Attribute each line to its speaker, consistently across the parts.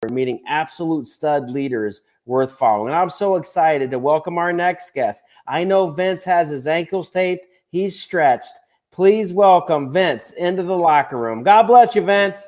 Speaker 1: meeting absolute stud leaders worth following. And I'm so excited to welcome our next guest. I know Vince has his ankles taped. He's stretched. Please welcome Vince into the locker room. God bless you, Vince.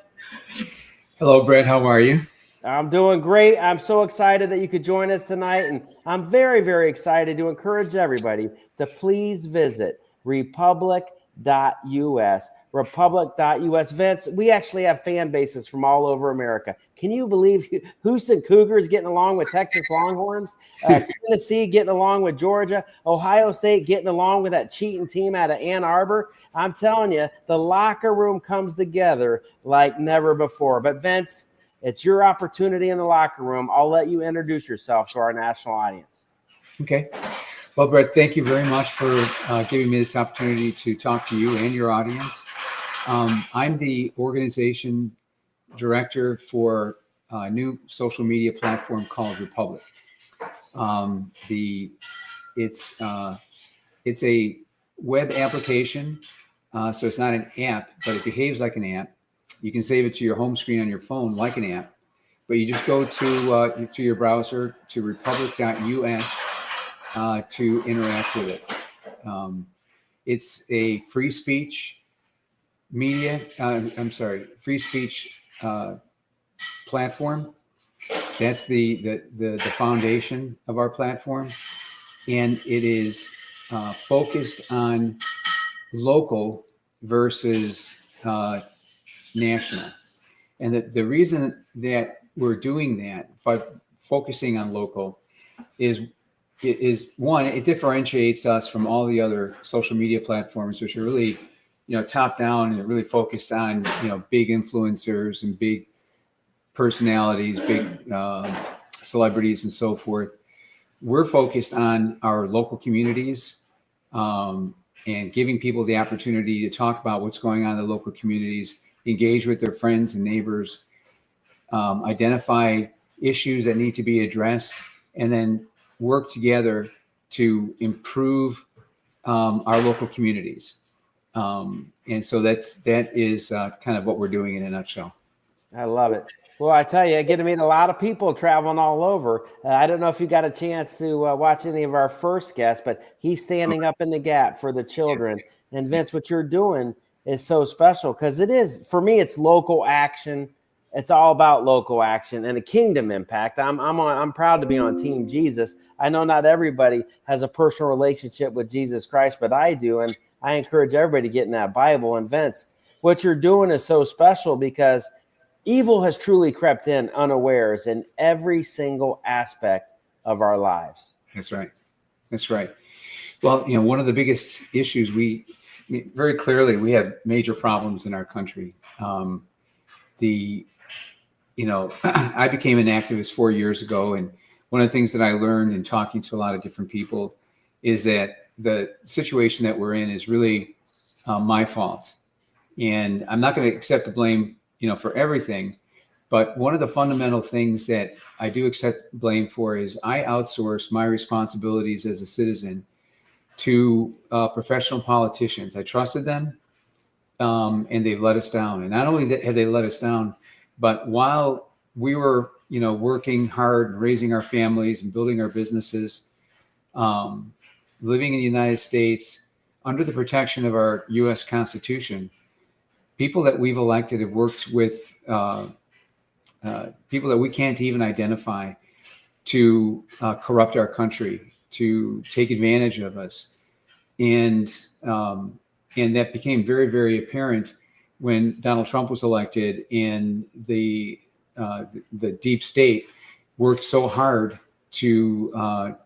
Speaker 2: Hello, Brett. How are you?
Speaker 1: I'm doing great. I'm so excited that you could join us tonight. And I'm very, very excited to encourage everybody to please visit republic.us. Republic.us. Vince, we actually have fan bases from all over America. Can you believe Houston Cougars getting along with Texas Longhorns, Tennessee getting along with Georgia, Ohio State getting along with that cheating team out of Ann Arbor? I'm telling you, the locker room comes together like never before. But Vince, it's your opportunity in the locker room. I'll let you introduce yourself to our national audience.
Speaker 2: Okay. Well, Brett, thank you very much for giving me this opportunity to talk to you and your audience. I'm the organization director for a new social media platform called Republic. It's a web application, so it's not an app, but it behaves like an app. You can save it to your home screen on your phone like an app, but you just go to your browser to republic.us to interact with it. It's a free speech free speech platform. That's the foundation of our platform, and it is focused on local versus national. And the reason that we're doing that by focusing on local is one, it differentiates us from all the other social media platforms, which are really, top down and really focused on, big influencers and big personalities, big celebrities and so forth. We're focused on our local communities and giving people the opportunity to talk about what's going on in the local communities, engage with their friends and neighbors, identify issues that need to be addressed, and then work together to improve our local communities. And so that is kind of what we're doing in a nutshell.
Speaker 1: I love it. Well, I tell you, I get to meet a lot of people traveling all over. I don't know if you got a chance to watch any of our first guests, but he's standing up in the gap for the children. And Vince, what you're doing is so special because it is, for me, it's local action. It's all about local action and a kingdom impact. I'm proud to be on Team Jesus. I know not everybody has a personal relationship with Jesus Christ, but I do. And I encourage everybody to get in that Bible. And Vince, what you're doing is so special because evil has truly crept in unawares in every single aspect of our lives.
Speaker 2: That's right. That's right. Well, one of the biggest issues very clearly, we have major problems in our country. I became an activist 4 years ago. And one of the things that I learned in talking to a lot of different people is that the situation that we're in is really my fault. And I'm not going to accept the blame, for everything. But one of the fundamental things that I do accept blame for is I outsource my responsibilities as a citizen to professional politicians. I trusted them, and they've let us down. And not only have they let us down, but while we were, working hard, raising our families and building our businesses, living in the United States under the protection of our U.S. Constitution, people that we've elected have worked with people that we can't even identify to corrupt our country, to take advantage of us. And that became very, very apparent when Donald Trump was elected, and the deep state worked so hard to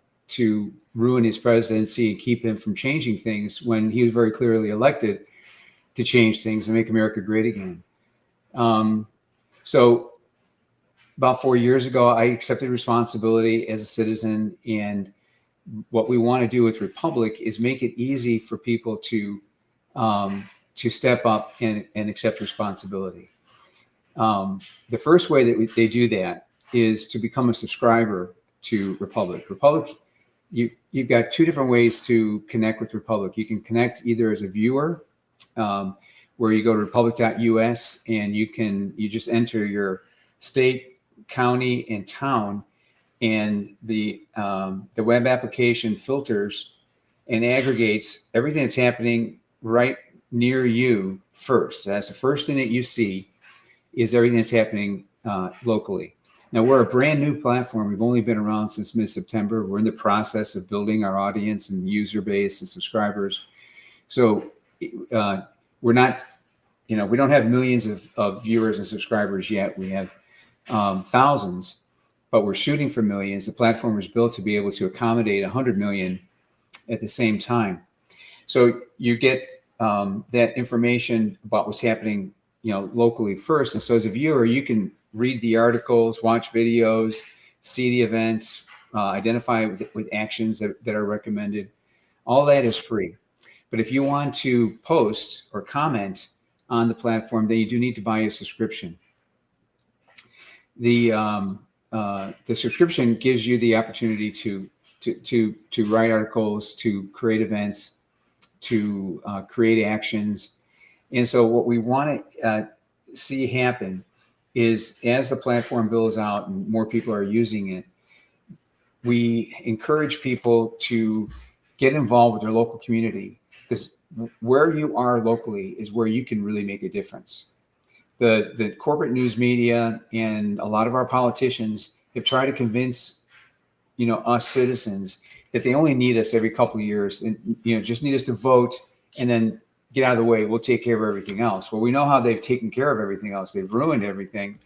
Speaker 2: ruin his presidency and keep him from changing things when he was very clearly elected to change things and make America great again. So about 4 years ago, I accepted responsibility as a citizen, and what we want to do with Republic is make it easy for people to step up and accept responsibility. The first way that they do that is to become a subscriber to Republic. Republic, you've got two different ways to connect with Republic. You can connect either as a viewer, where you go to republic.us and you just enter your state, county, and town, and the web application filters and aggregates everything that's happening right near you first. So that's the first thing that you see is everything that's happening locally. Now, we're a brand new platform. We've only been around since mid-September. We're in the process of building our audience and user base and subscribers. So we're not, we don't have millions of viewers and subscribers yet. We have thousands, but we're shooting for millions. The platform was built to be able to accommodate 100 million at the same time. So you get that information about what's happening, locally first. And so as a viewer, you can read the articles, watch videos, see the events, identify with actions that are recommended. All that is free. But if you want to post or comment on the platform, then you do need to buy a subscription. The subscription gives you the opportunity to write articles, to create events, to create actions. And so what we want to see happen is as the platform builds out and more people are using it, we encourage people to get involved with their local community, because where you are locally is where you can really make a difference. The corporate news media and a lot of our politicians have tried to convince, us citizens that they only need us every couple of years and, just need us to vote and then get out of the way. We'll take care of everything else. Well, we know how they've taken care of everything else. They've ruined everything.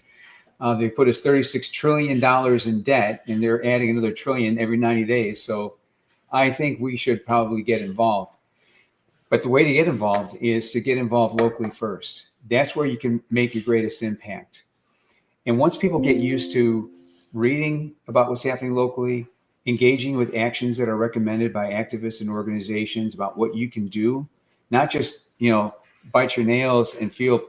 Speaker 2: They put us $36 trillion in debt, and they're adding another trillion every 90 days. So I think we should probably get involved. But the way to get involved is to get involved locally first. That's where you can make your greatest impact. And once people get used to reading about what's happening locally, engaging with actions that are recommended by activists and organizations about what you can do, not just, bite your nails and feel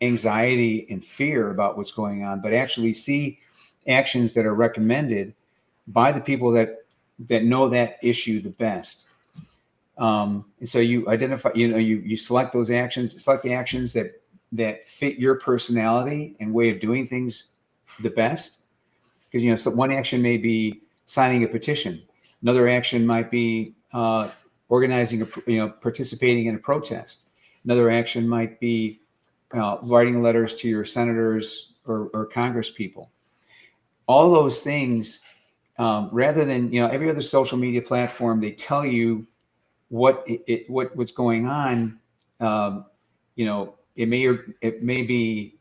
Speaker 2: anxiety and fear about what's going on, but actually see actions that are recommended by the people that know that issue the best. And so you identify, you select those actions, select the actions that fit your personality and way of doing things the best. Because, so one action may be signing a petition. Another action might be organizing, participating in a protest. Another action might be writing letters to your senators or Congress people. All those things, rather than, every other social media platform, they tell you what's going on. It may be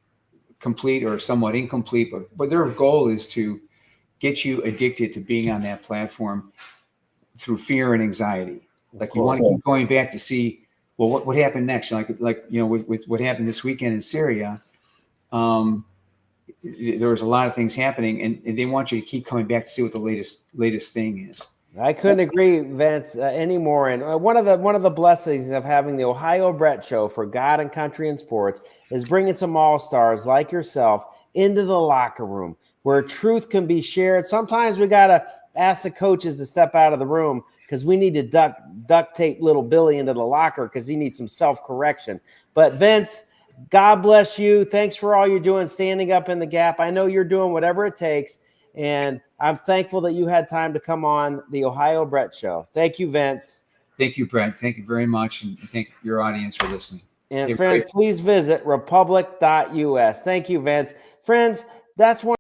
Speaker 2: complete or somewhat incomplete, but their goal is to get you addicted to being on that platform through fear and anxiety. Like you want to keep going back to see, well, what happened next? Like with what happened this weekend in Syria, there was a lot of things happening, and they want you to keep coming back to see what the latest thing is.
Speaker 1: I couldn't agree, Vince, anymore. And one of the blessings of having the Ohio Brett Show for God and Country and Sports is bringing some all-stars like yourself into the locker room where truth can be shared. Sometimes we got to ask the coaches to step out of the room because we need to duct tape little Billy into the locker because he needs some self-correction. But Vince, God bless you. Thanks for all you're doing, standing up in the gap. I know you're doing whatever it takes. And I'm thankful that you had time to come on the Ohio Brett Show. Thank you, Vince.
Speaker 2: Thank you, Brett. Thank you very much. And thank your audience for listening.
Speaker 1: And friends, please visit republic.us. Thank you, Vince. Friends, that's one.